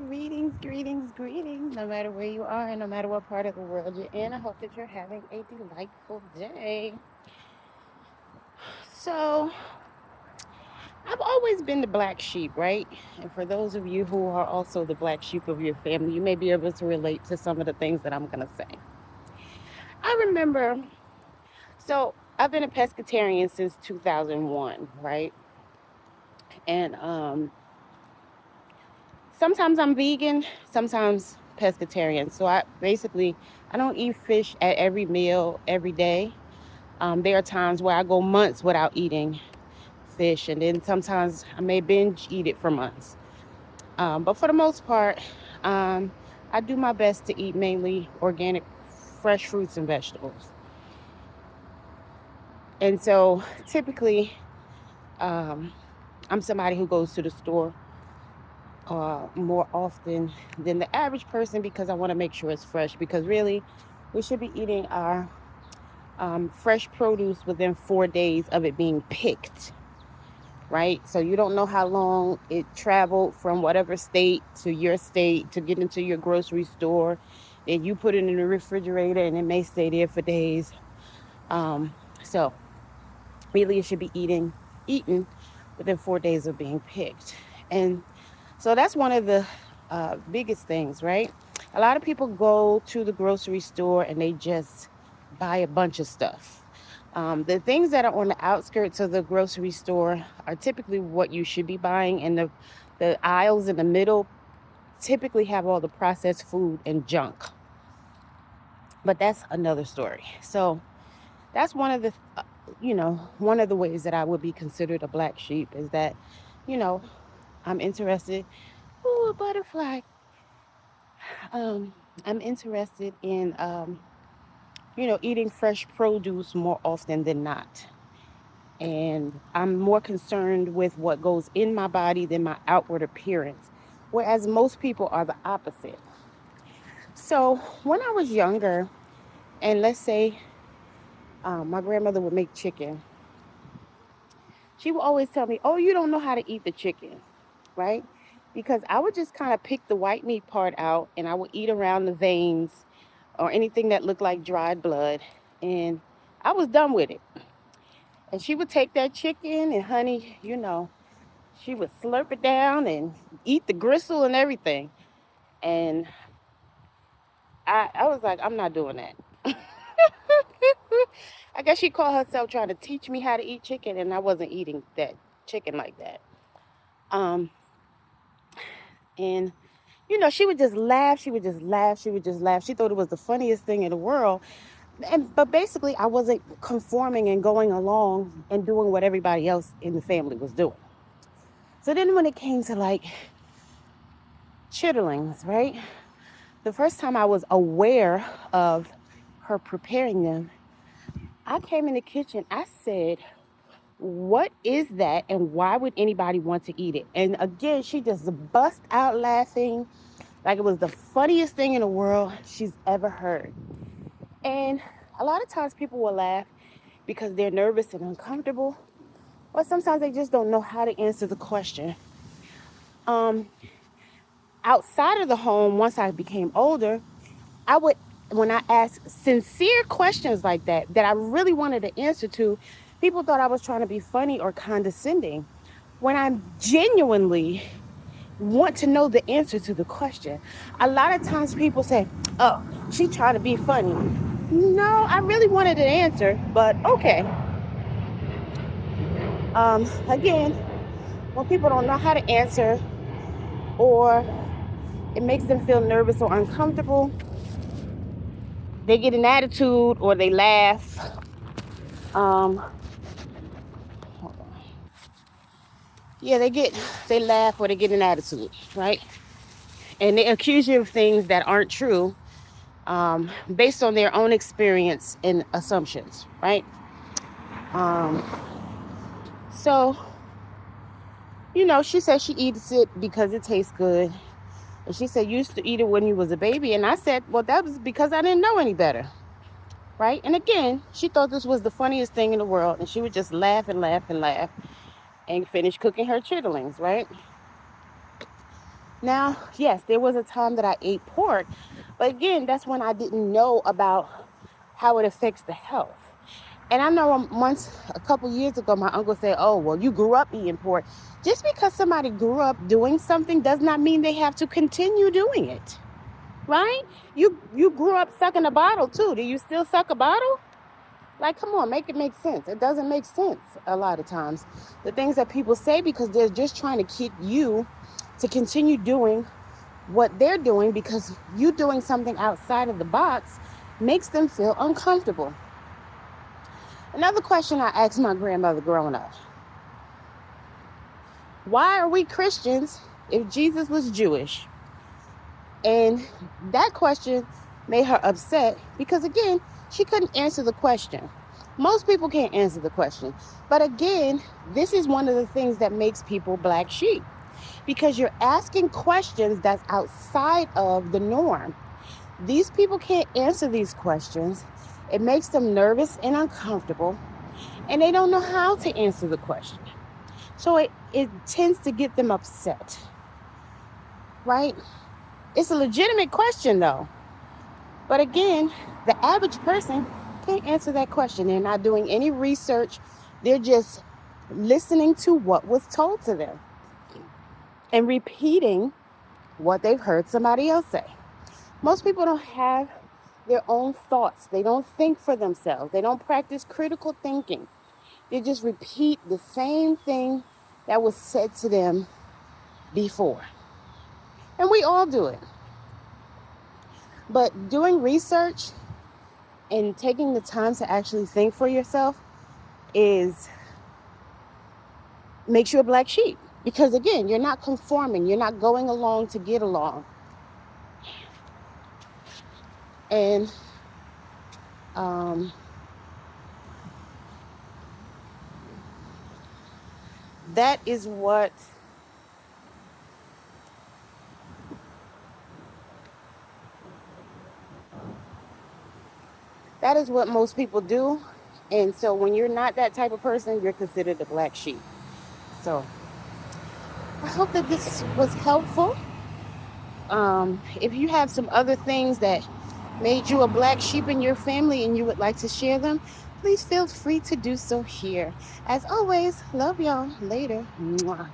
Greetings, no matter where you are and no matter what part of the world you're in. I hope that you're having a delightful day. So, I've always been the black sheep, right? And for those of you who are also the black sheep of your family, you may be able to relate to some of the things that I'm going to say. I remember, so I've been a pescatarian since 2001, right? And sometimes I'm vegan, sometimes pescatarian. So I don't eat fish at every meal every day. There are times where I go months without eating fish, and then sometimes I may binge eat it for months. But for the most part, um, I do my best to eat mainly organic, fresh fruits and vegetables. And so typically, um, I'm somebody who goes to the store more often than the average person because I want to make sure it's fresh. Because really, we should be eating our fresh produce within 4 days of it being picked, right? So you don't know how long it traveled from whatever state to your state to get into your grocery store. And you put it in the refrigerator and it may stay there for days. So really, it should be eaten within 4 days of being picked. And so that's one of the biggest things, right? A lot of people go to the grocery store and they just buy a bunch of stuff. The things that are on the outskirts of the grocery store are typically what you should be buying, and the aisles in the middle typically have all the processed food and junk. But that's another story. So that's one of the ways that I would be considered a black sheep is that, you know, I'm interested. Ooh, a butterfly. I'm interested in, eating fresh produce more often than not. And I'm more concerned with what goes in my body than my outward appearance, whereas most people are the opposite. So when I was younger, and let's say my grandmother would make chicken, she would always tell me, "Oh, you don't know how to eat the chicken," right? Because I would just kind of pick the white meat part out and I would eat around the veins or anything that looked like dried blood. And I was done with it. And she would take that chicken and, honey, she would slurp it down and eat the gristle and everything. And I was like, I'm not doing that. I guess she called herself trying to teach me how to eat chicken, and I wasn't eating that chicken like that. Um, and she would just laugh. She would just laugh. She would just laugh. She thought it was the funniest thing in the world. But basically, I wasn't conforming and going along and doing what everybody else in the family was doing. So then, when it came to like chitterlings, right? The first time I was aware of her preparing them, I came in the kitchen. I said, "What is that, and why would anybody want to eat it?" And again, she just bust out laughing like it was the funniest thing in the world she's ever heard. And a lot of times people will laugh because they're nervous and uncomfortable, or sometimes they just don't know how to answer the question. Um, Outside of the home, once I became older, I would, when I asked sincere questions like that I really wanted to answer to, people thought I was trying to be funny or condescending. When I genuinely want to know the answer to the question, a lot of times people say, "Oh, she trying to be funny." No, I really wanted an answer, but okay. Again, when people don't know how to answer or it makes them feel nervous or uncomfortable, they get an attitude or they laugh. Um, yeah, they laugh or they get an attitude, right? And they accuse you of things that aren't true, based on their own experience and assumptions, right? Um, so, she said she eats it because it tastes good. And she said you used to eat it when you was a baby. And I said, well, that was because I didn't know any better, right? And again, she thought this was the funniest thing in the world. And she would just laugh and laugh and laugh and finish cooking her chitterlings, right? Now, yes, there was a time that I ate pork, but again, that's when I didn't know about how it affects the health. And I know once, a couple years ago, my uncle said, oh, well, you grew up eating pork. Just because somebody grew up doing something does not mean they have to continue doing it, right? You grew up sucking a bottle too. Do you still suck a bottle? Like, come on, make it make sense. It doesn't make sense a lot of times. The things that people say, because they're just trying to keep you to continue doing what they're doing, because you doing something outside of the box makes them feel uncomfortable. Another question I asked my grandmother growing up: why are we Christians if Jesus was Jewish? And that question made her upset because, again, she couldn't answer the question. Most people can't answer the question. But again, this is one of the things that makes people black sheep, because you're asking questions that's outside of the norm. These people can't answer these questions. It makes them nervous and uncomfortable, and they don't know how to answer the question. So it tends to get them upset, right? It's a legitimate question, though. But again, the average person can't answer that question. They're not doing any research. They're just listening to what was told to them and repeating what they've heard somebody else say. Most people don't have their own thoughts. They don't think for themselves. They don't practice critical thinking. They just repeat the same thing that was said to them before. And we all do it. But doing research and taking the time to actually think for yourself makes you a black sheep. Because again, you're not conforming. You're not going along to get along. And that is what most people do. And so when you're not that type of person, you're considered a black sheep. So I hope that this was helpful. If you have some other things that made you a black sheep in your family and you would like to share them, please feel free to do so here. As always, love y'all. Later. Mwah.